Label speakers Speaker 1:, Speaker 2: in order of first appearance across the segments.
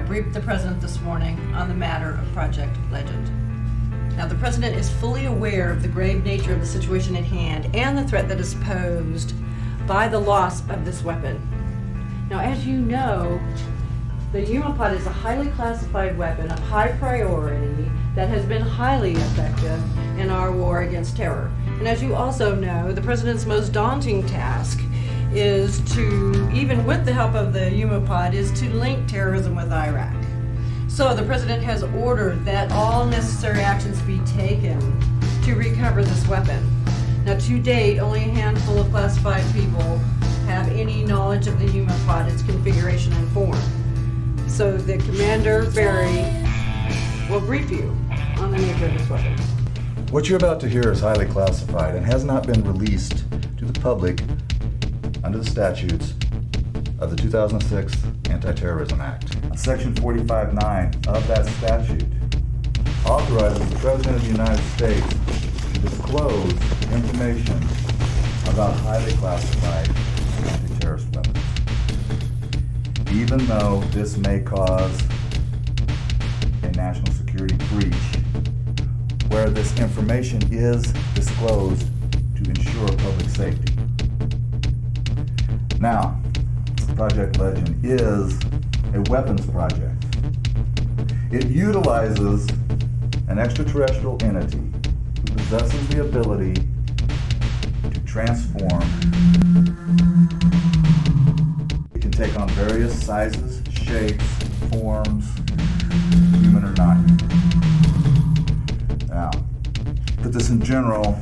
Speaker 1: briefed the President this morning on the matter of Project Legend. Now, the President is fully aware of the grave nature of the situation at hand and the threat that is posed by the loss of this weapon. Now, as you know, the Humapod is a highly classified weapon of high priority that has been highly effective in our war against terror. And as you also know, the President's most daunting task is to, even with the help of the Humapod, is to link terrorism with Iraq. So the President has ordered that all necessary actions be taken to recover this weapon. Now, to date, only a handful of classified people have any knowledge of the Humapod, its configuration and form. So the Commander Barry will brief you on the nature of this weapon.
Speaker 2: What you're about to hear is highly classified and has not been released to the public under the statutes of the 2006 Anti-Terrorism Act. Section 45(9) of that statute authorizes the President of the United States to disclose information about highly classified anti-terrorist weapons, even though this may cause a national security breach where this information is disclosed to ensure public safety. Now, Project Legend is a weapons project. It utilizes an extraterrestrial entity who possesses the ability to transform. It can take on various sizes, shapes, forms, human or not human. Now, put this in general,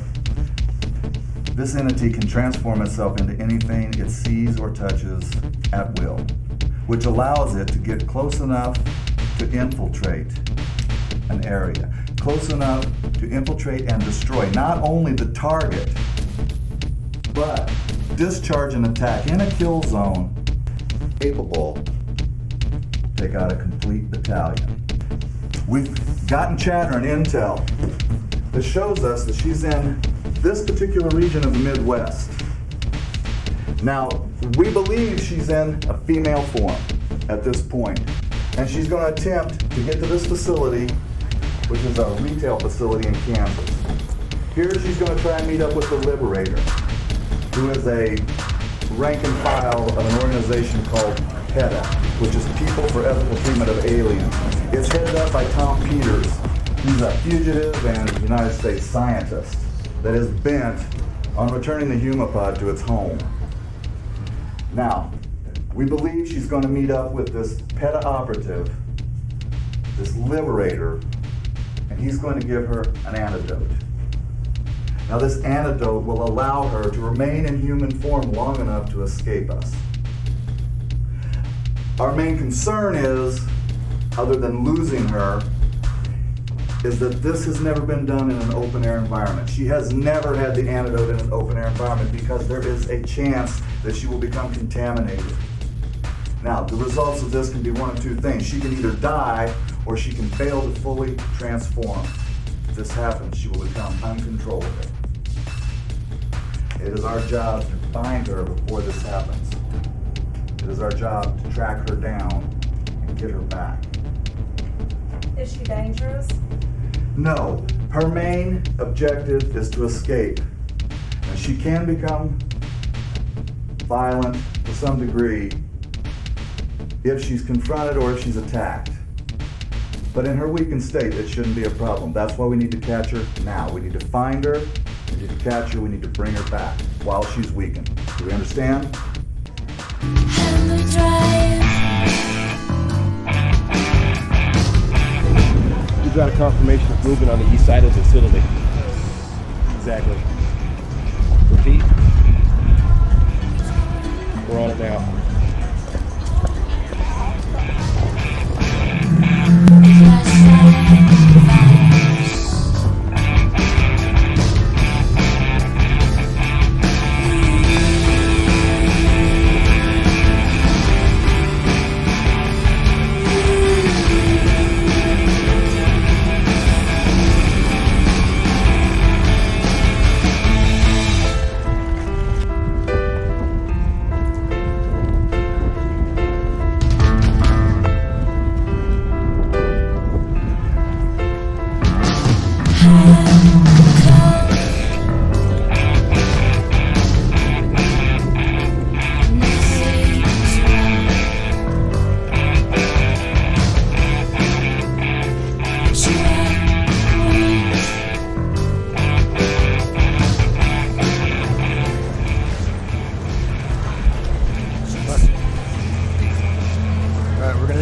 Speaker 2: this entity can transform itself into anything it sees or touches at will, which allows it to get close enough to infiltrate an area, close enough to infiltrate and destroy not only the target, but discharge an attack in a kill zone capable to take out a complete battalion. We've gotten chatter and intel that shows us that she's in this particular region of the Midwest. Now, we believe she's in a female form at this point, and she's going to attempt to get to this facility, which is a retail facility in Kansas. Here she's going to try and meet up with the Liberator, who is a rank and file of an organization called PETA, which is People for Ethical Treatment of Aliens. It's headed up by Tom Peters. He's a fugitive and United States scientist that is bent on returning the Humapod to its home. Now, we believe she's going to meet up with this PETA operative, this Liberator, and he's going to give her an antidote. Now, this antidote will allow her to remain in human form long enough to escape us. Our main concern is, other than losing her, is that this has never been done in an open air environment. She has never had the antidote in an open air environment because there is a chance that she will become contaminated. Now, the results of this can be one of two things. She can either die or she can fail to fully transform. If this happens, she will become uncontrollable. It is our job to find her before this happens. It is our job to track her down and get her back.
Speaker 3: Is she dangerous?
Speaker 2: No. Her main objective is to escape. And she can become violent to some degree if she's confronted or if she's attacked. But in her weakened state, it shouldn't be a problem. That's why we need to catch her now. We need to find her, we need to catch her, we need to bring her back while she's weakened. Do we understand?
Speaker 4: We got a confirmation of movement on the east side of the facility. Exactly. Repeat. We're on it now.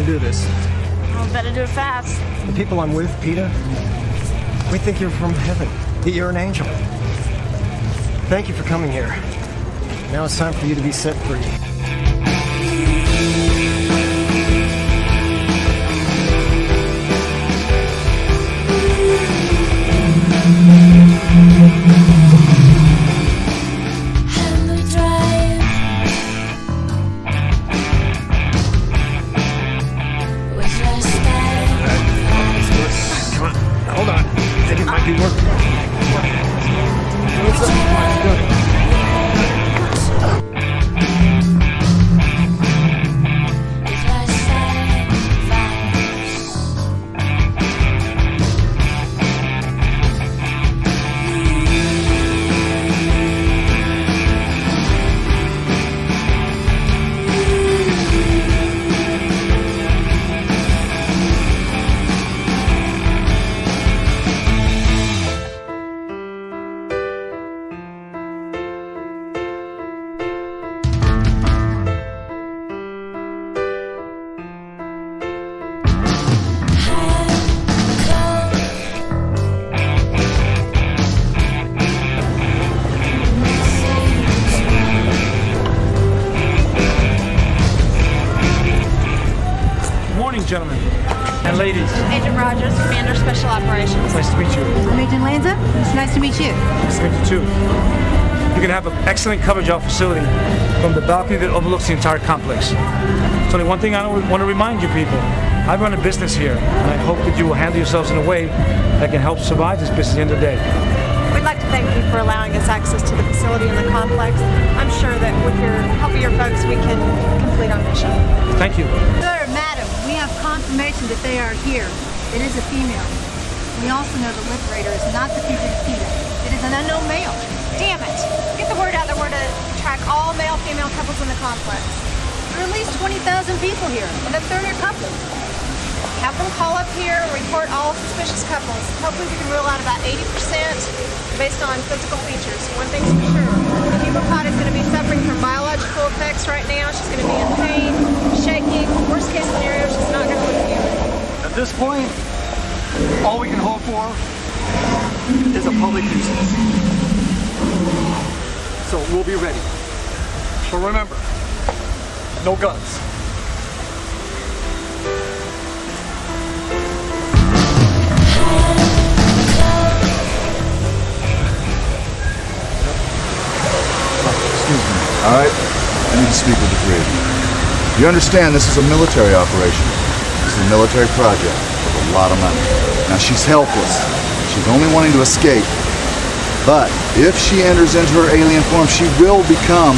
Speaker 5: Do this.
Speaker 3: Well, better do it fast.
Speaker 5: The people I'm with, Peter, we think you're from heaven, that you're an angel. Thank you for coming here. Now it's time for you to be set free.
Speaker 6: Gentlemen and ladies.
Speaker 3: Agent Rogers, Commander Special Operations.
Speaker 6: Nice to meet you.
Speaker 7: I'm Agent Lanza. It's nice to meet you.
Speaker 6: Nice to meet you too. You're going to have an excellent coverage of our facility from the balcony that overlooks the entire complex. There's only one thing I want to remind you people. I run a business here, and I hope that you will handle yourselves in a way that can help survive this business at the end of the day.
Speaker 3: We'd like to thank you for allowing us access to the facility and the complex. I'm sure that with your help of your folks, we can complete our mission.
Speaker 6: Thank you.
Speaker 7: Sir, madam, we have confirmation that they are here. It is a female. We also know the liberator is not the fugitive Peter. It is an unknown male.
Speaker 3: Damn it! Get the word out that we're to track all male-female couples in the complex.
Speaker 7: There are at least 20,000 people here, and a third are couples.
Speaker 3: Have them call up here and report all suspicious couples. Hopefully we can rule out about 80% based on physical features. One thing's for sure. The human pot is going to be suffering from biological effects right now. She's going to be in pain, shaking. Worst case scenario, she's not going to look human.
Speaker 5: At this point, all we can hope for is a public nuisance. So we'll be ready. But remember, no guns.
Speaker 2: All right? I need to speak with the three of you. You understand this is a military operation. This is a military project with a lot of money. Now, she's helpless. She's only wanting to escape. But if she enters into her alien form, she will become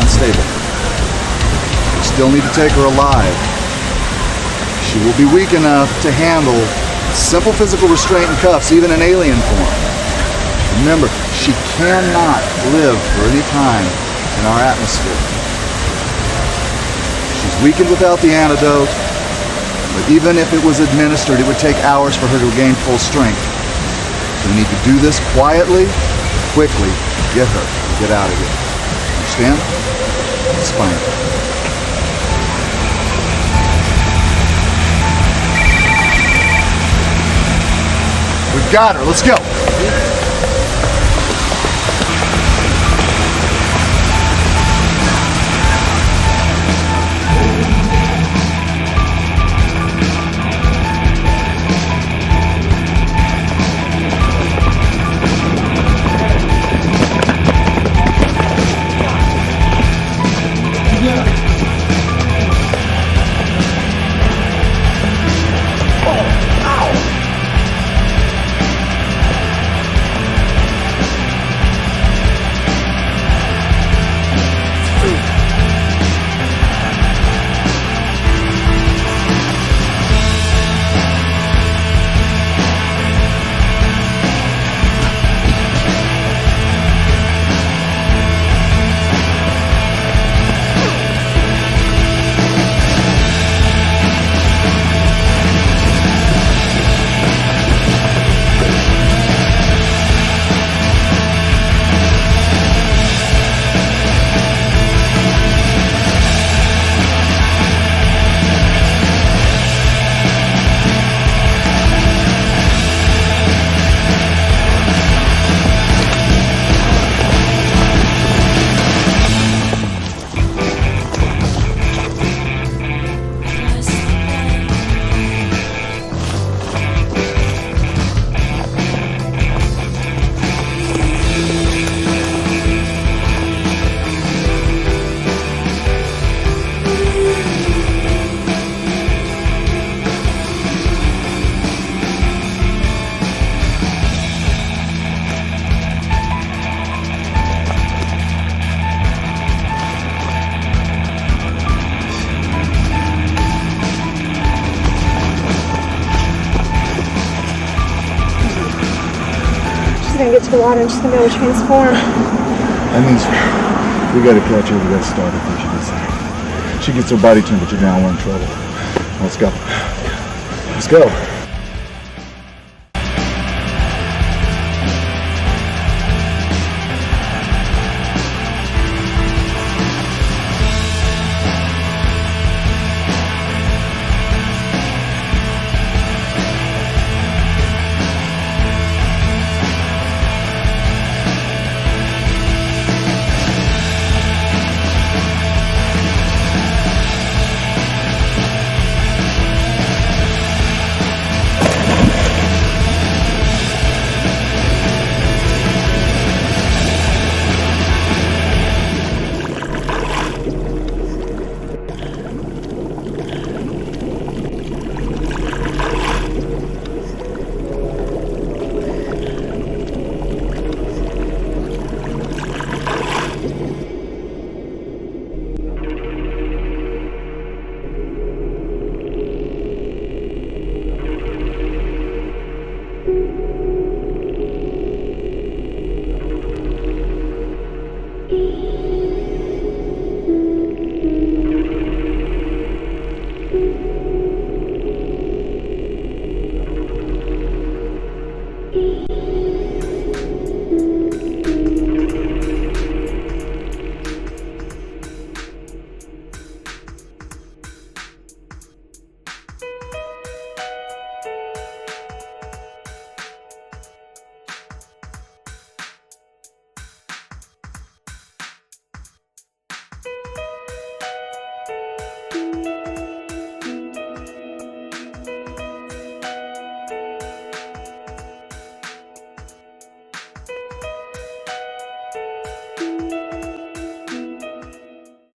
Speaker 2: unstable. We still need to take her alive. She will be weak enough to handle simple physical restraint and cuffs, even in alien form. Remember, she cannot live for any time in our atmosphere. She's weakened without the antidote, but even if it was administered, it would take hours for her to regain full strength. So we need to do this quietly, quickly, get her, and get out of here. Understand? It's fine. We've got her, let's go!
Speaker 3: she's gonna get to the water and she's gonna be able to transform.
Speaker 2: That means we gotta catch her. We gotta start her before she gets there. She gets her body temperature down, we're in trouble. Let's go. Let's go.